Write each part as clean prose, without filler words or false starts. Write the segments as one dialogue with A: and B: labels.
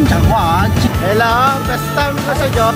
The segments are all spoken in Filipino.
A: 讲话Hello, first time ko sa job.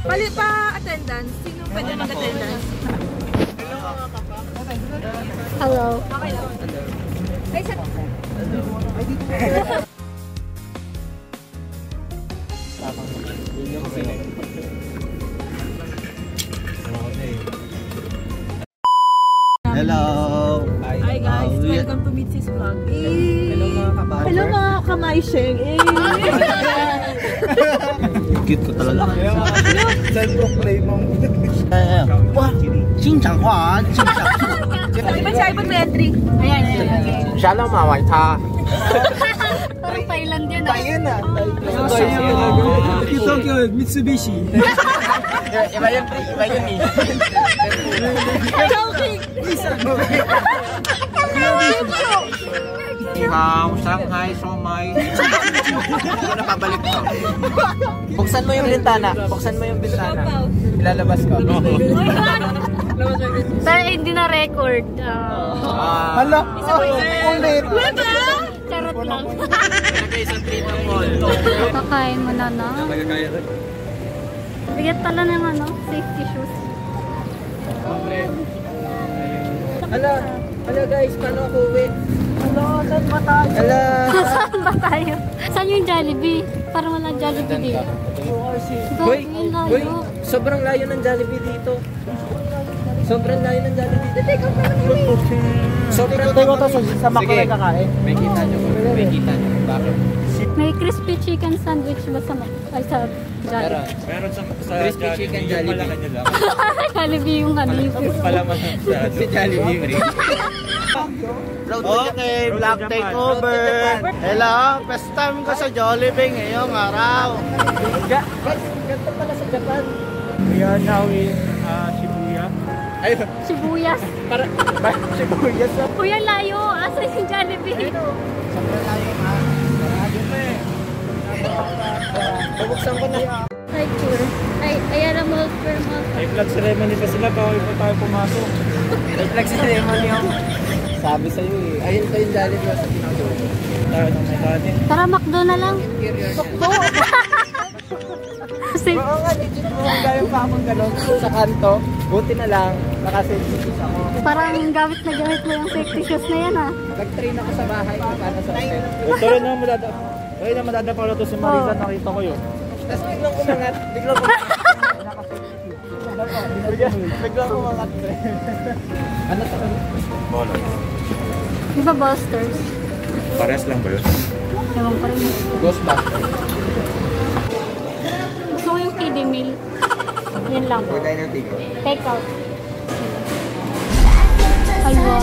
B: Bali pa attendance. Sino pwede mag-attendance?
C: Hello.
B: Ay, sa...
A: Hello.
B: Hi guys, welcome to Mitzi's Vlog.
A: Hello mga kabayan.
B: Hello mga kamaisheng.
A: Cute ko talaga. Self-proclaim mo. Wah, 经常话，经常。
B: Di ba siya ipag-entry? Ayan.
A: Siya lang maway ta.
C: Parang Thailand yan ah.
A: Tayo na.
D: Ito kyo, Mitsubishi.
A: Iba yun eh.
B: Joking!
A: Ikaw, Shanghai, Somai. Hindi ko napabalik ko. Buksan mo yung bintana. Buksan mo yung bintana. Ilalabas ko.
C: Pero hindi na record.
A: Hala! Ulit!
C: Charot lang.
A: Nagay isang plate ng mall.
C: Kakain mo na na. Bigat pala ng ano, safety shoes.
A: Hala guys, paano ako uwi? Saan ba tayo?
C: Saan ba tayo? Saan yung Jollibee? Parang walang Jollibee dito.
A: Boy,
C: Yung layo.
A: boy, sobrang layo ng Jollibee dito. Sobrang layo ng Jollibee dito. Sobrang layo sa Makulay kakain. May kita nyo. May kita nyo. Bakit?
C: May crispy chicken sandwich ba sa Jollibee?
D: Meron sa
A: Crispy chicken Jollibee.
C: Jollibee yung kanina.
D: Palaman
A: Si Jollibee. Okay, vlog takeover. Hello, first time ko sa Jollibee ngayong araw. Guys, ganito pala sa Japan.
D: We are now in Shibuya.
A: Ay,
C: Sibuyas.
A: para Sibuyas.
C: Kuya, layo. Asa yung Jollibee?
A: Sobrang layo ha. Bubuksan ko na.
C: Hi, tour. Ay, ayan ang mall per mall.
D: May flag ceremony pa sila bago pa tayo pumasok.
A: May flex ceremony ako. Sabi sa'yo eh. Ayun pa yung Jollibee sa pinakadulo.
D: Tayo ng mekanik.
C: Tara, McDo na lang.
A: Sakto! Oo nga, legit mo. Gayong pa akong galon sa kanto. Buti na lang, naka-safety shoes ako.
C: Parang gamit na gamit mo yung safety shoes na yan ah.
A: Nag-train ako sa bahay kung paano sa hotel.
D: Tuloy na madadapa na to si Marisa, nakita ko yun.
A: Tapos biglang umangat. Biglang umangat. Ano to?
D: Bolo.
C: Di ba Busters?
D: Pares lang ba yun?
C: Ewan ko rin.
A: Ghostbusters.
C: Gusto ko yung kiddie meal. Yan lang.
A: Diner ticket.
C: Take out. Ay, wow.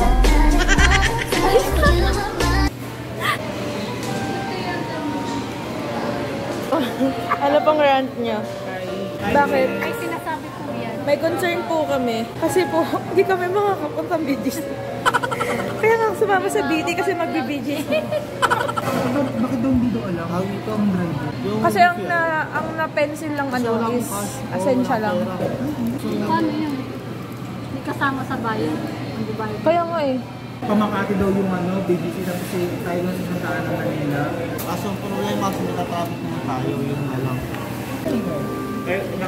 B: Ano pang rant niya? Bakit?
C: May sinasabi po yan.
B: May concern po kami. Kasi po, hindi kami makakapunta ng BG. Kaya nga sumama sa BT kasi magbi-BG.
D: Bakit daw hindi daw alam? How ito ang driver?
B: Kasi ang na-pencil lang ano is essential lang.
C: Paano yun? Hindi kasama sa bayan. Ang babae.
B: Kaya nga eh.
D: Pamakati daw yung BBC kasi tayo lang sa Santa Ana, Manila.
A: Kaso ang problema, kung natatraffic na tayo, yun na lang.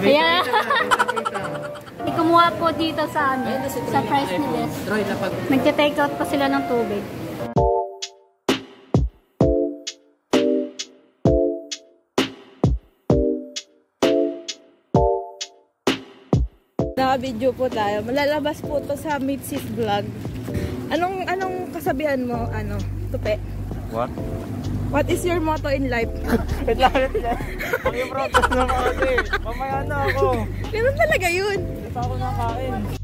C: Kaya, kumuha po dito sa sa price ni Les. Nagte-take out pa sila ng tubig.
B: Naka-video po tayo. Malalabas po to sa Meet Sis Vlog. Anong kasabihan mo, Tupe? What is your motto in life?
D: Wait lang. Ang yung protest na kasi. Mamaya na ako.
B: Ganun talaga yun.
D: Hindi pa ako nakain.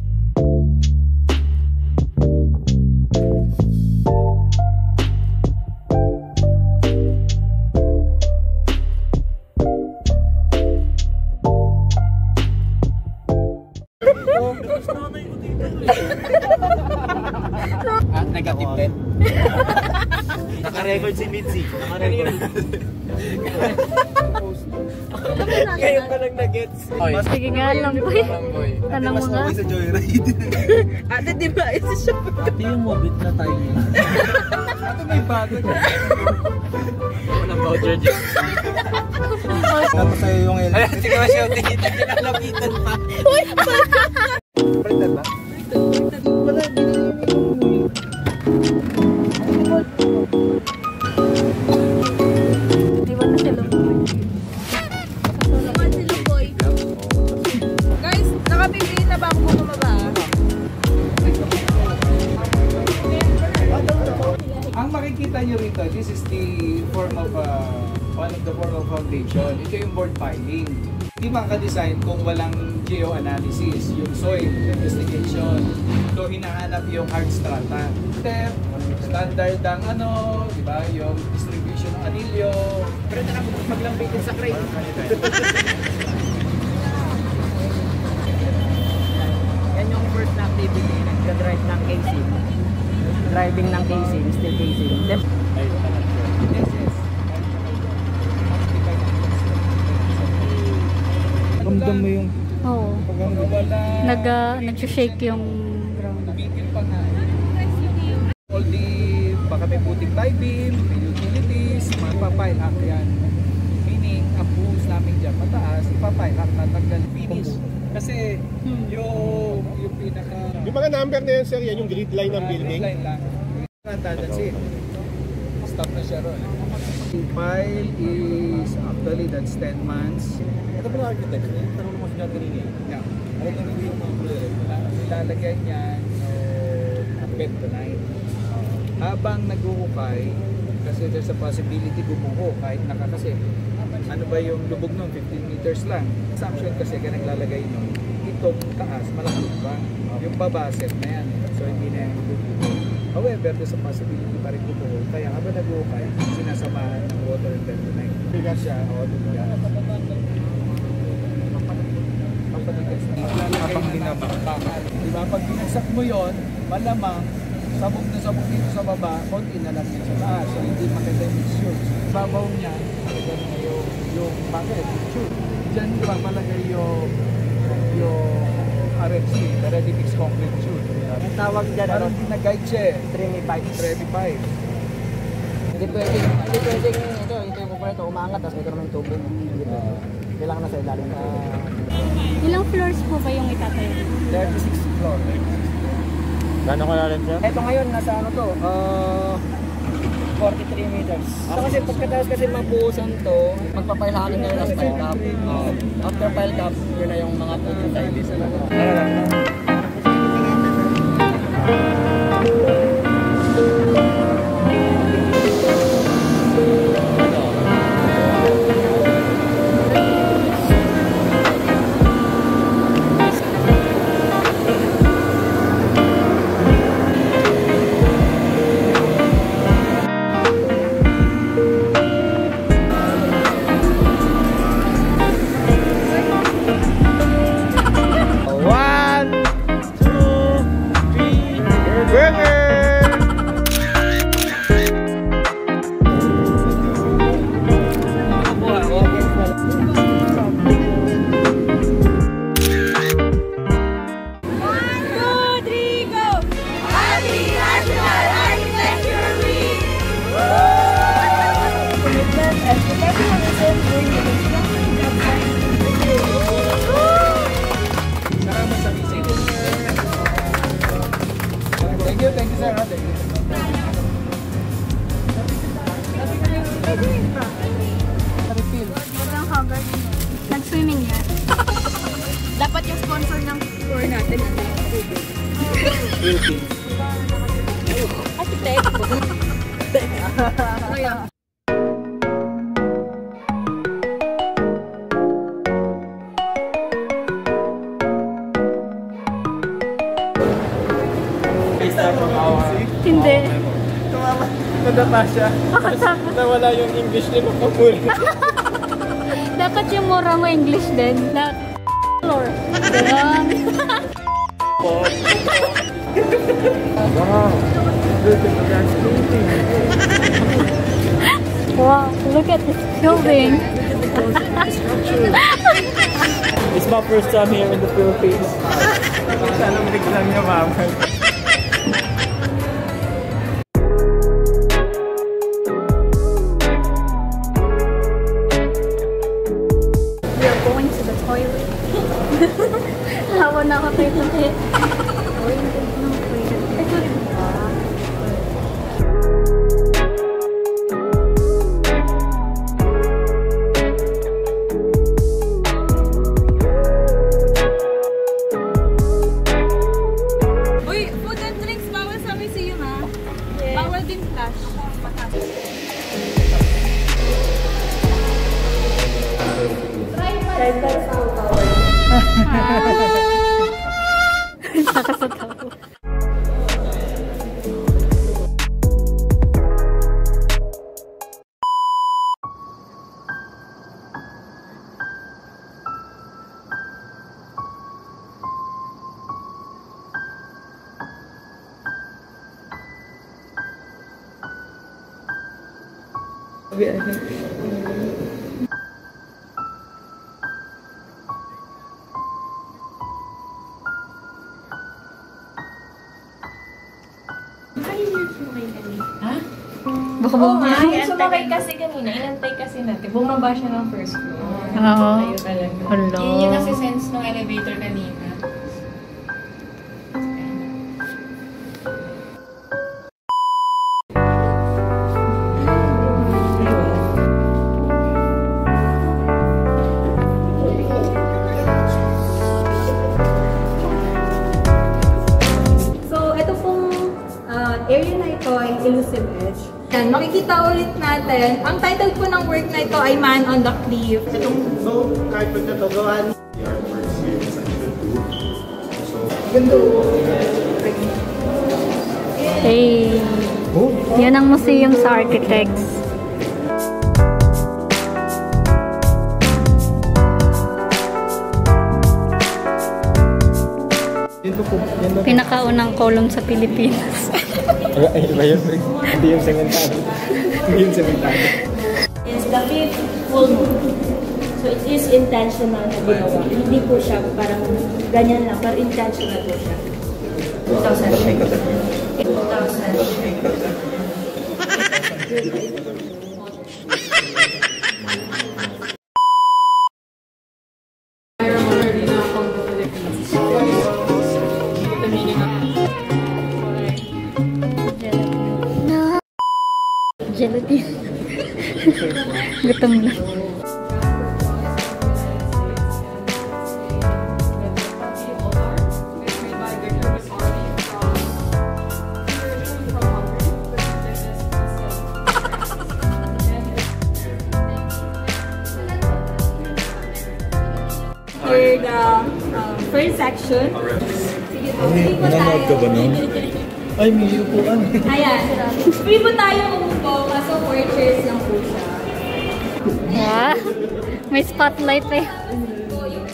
A: Negative 10. Naka-record si Mitzi. Naka-record. Ngayon ka lang na-gets.
C: Sige nga lang, boy. Tanong mo nga.
A: Sa Joyride.
B: Ate, di ba? Isa siya.
A: Ate yung mobit na tayo niya. Ate may bago niya. Walang voucher dyan. Tapos sa'yo yung ilan. Ayan, sige ba siya. Kinalapitan pa.
B: Uy!
A: Printed ba? Wala,
C: Di ba na sila?
B: Naman sila, boy. Guys, nakapipili na ba ako kung bumaba?
E: Ang makikita nyo rito, this is the form of one of the form of foundation. Ito yung board piling. Hindi maka-design kung walang geoanalysis, yung soil investigation. So hinahanap yung hard strata. Step, standard ang di ba, yung distribution ng anilyo. Pero maglambay din sa crane.
A: Yan yung first na activity, nag-drive ng casing. Driving ng casing, steel casing.
E: Yes, yes.
D: Ramdam mo yung...
C: Oo. Nag-shake yung ground.
E: Tumigil pa nga. All the, baka may puting tie beam, may utilities, mapapile hack yan. Meaning, ang buhos namin dyan mataas, ipapile hack, natanggal finish. Kasi yung pinaka...
F: Yung mga number na yan, sir, yan yung grid line ng building.
E: Line lang. That's it. Stop na siya ron. The file is actually that's 10 months.
A: Ito pala architect niya. Tanong mo siya kanina.
E: Yeah.
A: Ano ito yung mga
E: Ilalagyan niyan bed to night. Habang naghuhukay, kasi there's a possibility gumuho kahit kasi ano ba yung lubog nun, 15 meters lang. Assumption kasi kaya naglalagay nun, itong taas, malaki pa. Yung baba, set na yan. So hindi na yung lubog. However, there's a possibility pa rin gumuho. Kaya habang naghuhukay, sinasamahan ng water and bed to night. Bigas siya, bigas. Habang binabakbakan. Diba? Pag binagsak mo yon, malamang sabog na sabog dito sa baba, konti na lang yun sa taas. So hindi maganda yung mixture. Babaw niya, ganyan na yung bucket, mixture. Diyan papalagay yung RFC, the ready mix concrete tube.
A: Ang tawag dyan,
E: Parang gina-guide siya eh.
A: Trini pipe.
E: Ready pipe.
A: Hindi pwedeng ito yung kukulit, umaangat, tapos may karoon ng tubo. Kailangan na sa ilalim.
C: Ilang floors po ba yung itatayo?
E: 36 floor.
D: Gano'n ka lalim siya?
A: Ito ngayon, nasa 43 meters. So kasi pagkatapos kasi mabuhusan to, magpapailahanin na yun as pile cap. After pile cap, yun na yung mga pupunta tayo sa
E: Salamat sa visit. Thank you, sir. Thank you.
C: Nag-swimming yan.
B: Dapat yung sponsor ng tour natin.
C: Hindi.
D: Nadapa siya.
C: Tapos,
D: Nawala yung English niya nung kamuli.
C: dapat yung mura mo English din. Floor. Ganun. Wow, look at this building.
D: It's my first time here in the Philippines. Sana biglang niya, ma'am.
C: We are going to the toilet. Hawa na ako kayo toilet.
B: Uy, food and drinks, bawal sa museum ha. Bawal din flash.
C: Nakasatawa. Baka bumaba.
G: Sumakay kasi kanina, inantay kasi natin. Bumaba siya ng first floor.
C: Oo.
G: Tayo talaga.
C: Hello.
G: Yun yung kasi sense ng elevator kanina.
B: So, ito pong area na ito ay Elusive Edge. Yan, makikita ulit natin. Ang title po ng work na ito ay Man on the Cliff.
F: Itong boat carpet na to, gawan. The artworks here is actually two. So,
C: Hey. Yan ang museum sa architects. Pinakaunang kolong sa Pilipinas.
D: Ay, iba yun. Hindi yung sementado. Hindi yung sementado.
H: Is the fifth full moon. So it is intentional na ginawa. Hindi po siya parang ganyan lang, pero intentional po siya. 2003.
C: 2000. Gelatin. Gutom na.
B: Here, the first section. Sige po, free po tayo.
D: Ay, may upuan.
B: Ayan. Free po tayo umupo, kaso 4 chairs lang po siya.
C: Ah, may spotlight eh.
B: So, yung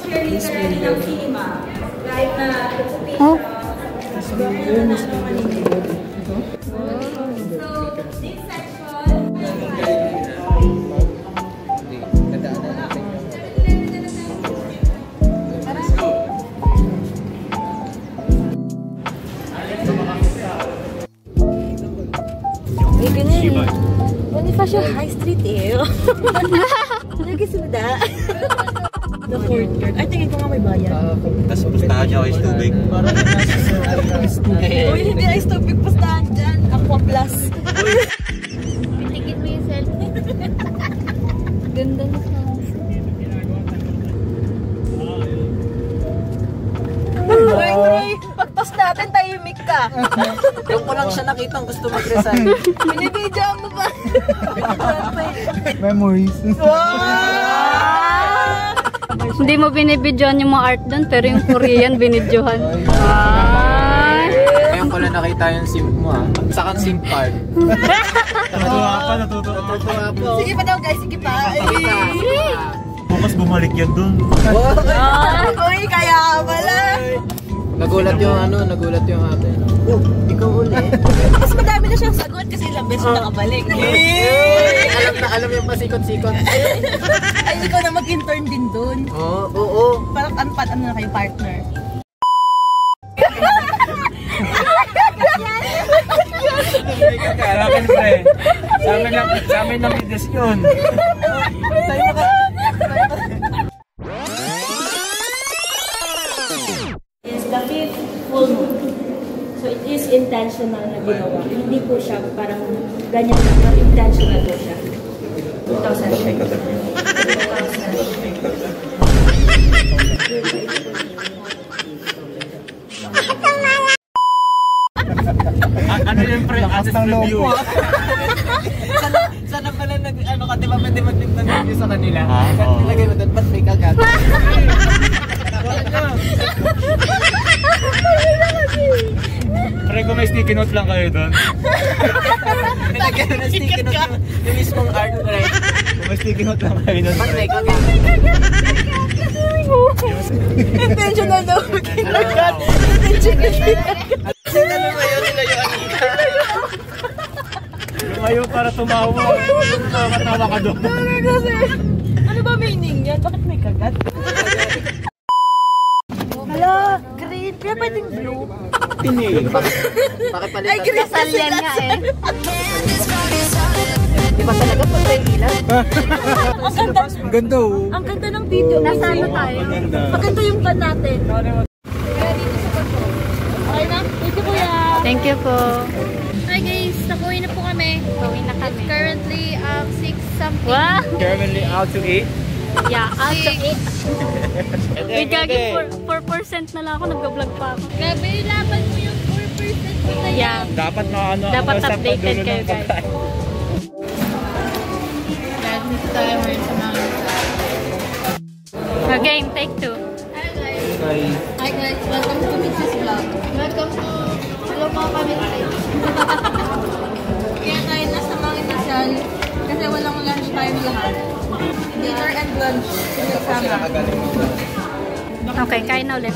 B: chair is ready ng cinema. Kahit na tukutin
C: Oh.
B: So, this section,
C: May ganyan eh. Bonifacio High
B: street eh. Lagi sumada. The fourth yard. Ay, tingin ko nga may bayan.
A: Tapos pustahan niyo ice tubig.
B: Uy, hindi ice tubig pustahan dyan. Aqua Plus.
C: Pitigit mo yung selfie. Ganda na sa...
B: Uy, pagtos natin, tahimik ka.
A: Yung ko lang siya nakitang gusto mag-resign.
B: Binibidyo mo ba?
E: Memories.
C: Hindi mo binibidyohan yung mga art doon, pero yung Korean binidyohan.
A: Ngayon ko lang nakita yung sim mo ha. Saka sim card.
D: Natutuwa pa, natutuwa pa.
B: Sige pa daw guys, sige pa.
D: Bukas bumalik yan dun.
B: Uy, kaya pala.
A: Nagulat yung ate. Ikaw ulit.
B: Mas madami na siyang sagot kasi ilang beses nakabalik.
A: Alam yung pasikot-sikot.
B: Ay, ikaw na mag-intern din dun.
A: Oo.
B: Parang ano na kayo, partner?
D: Sa akin, pre. Sa amin lang ides yun.
H: Is the fifth full moon. So it is intentional na ginawa. Hindi po siya parang ganyan lang, pero intentional po siya.
D: 2000. Ano yun, pre? Assist review.
A: Sana pala ano ka, di ba pwede mag-review sa kanila?
D: Oo.
A: Nilagay mo doon, ba't may kagat?
D: Pre, kung may sticky note lang kayo doon.
A: Nilagay mo ng sticky note yung mismong art, right?
D: Kung may sticky note lang kayo doon,
A: Ba't
D: pre.
A: may kagat?
B: Intentional daw. Kinagat. Intentional.
A: Ano ba yun? Nilayuan ka.
D: Lumayo para tumawa. Nakakatawa ka doon.
B: Ano ba meaning yan? Bakit may kagat? Hala, green. Kaya pwedeng blue.
A: Bakit palitan?
B: Ay, green.
C: Kasal yan nga eh.
A: Di ba talaga pag may ilan?
B: Ang ganda.
E: Ganda oh.
B: Ang ganda ng video.
C: Nasa ano tayo?
B: Maganda yung kan natin. Okay na? Thank you, kuya.
C: Thank you po.
G: Hi guys, nakuwi na po kami.
C: Pauwi na kami.
G: It's currently 6 something.
C: Wow!
D: Currently out to eat.
C: Yeah, out of it. May gagi,
D: Hindi.
C: 4% na lang ako, nag-vlog pa ako.
G: Grabe, laban mo yung 4% mo na yan.
C: Yeah.
D: Dapat
C: Dapat updated kayo, guys.
G: Guys, dito tayo ngayon sa mga
C: Game, take 2.
G: Hi guys. Hi guys, welcome to Mitzi's Vlog. Welcome to hello mga pamilya. Kaya tayo nasa mga inasal kasi walang lunch tayo lahat. Dinner and lunch.
C: Okay, kain na ulit.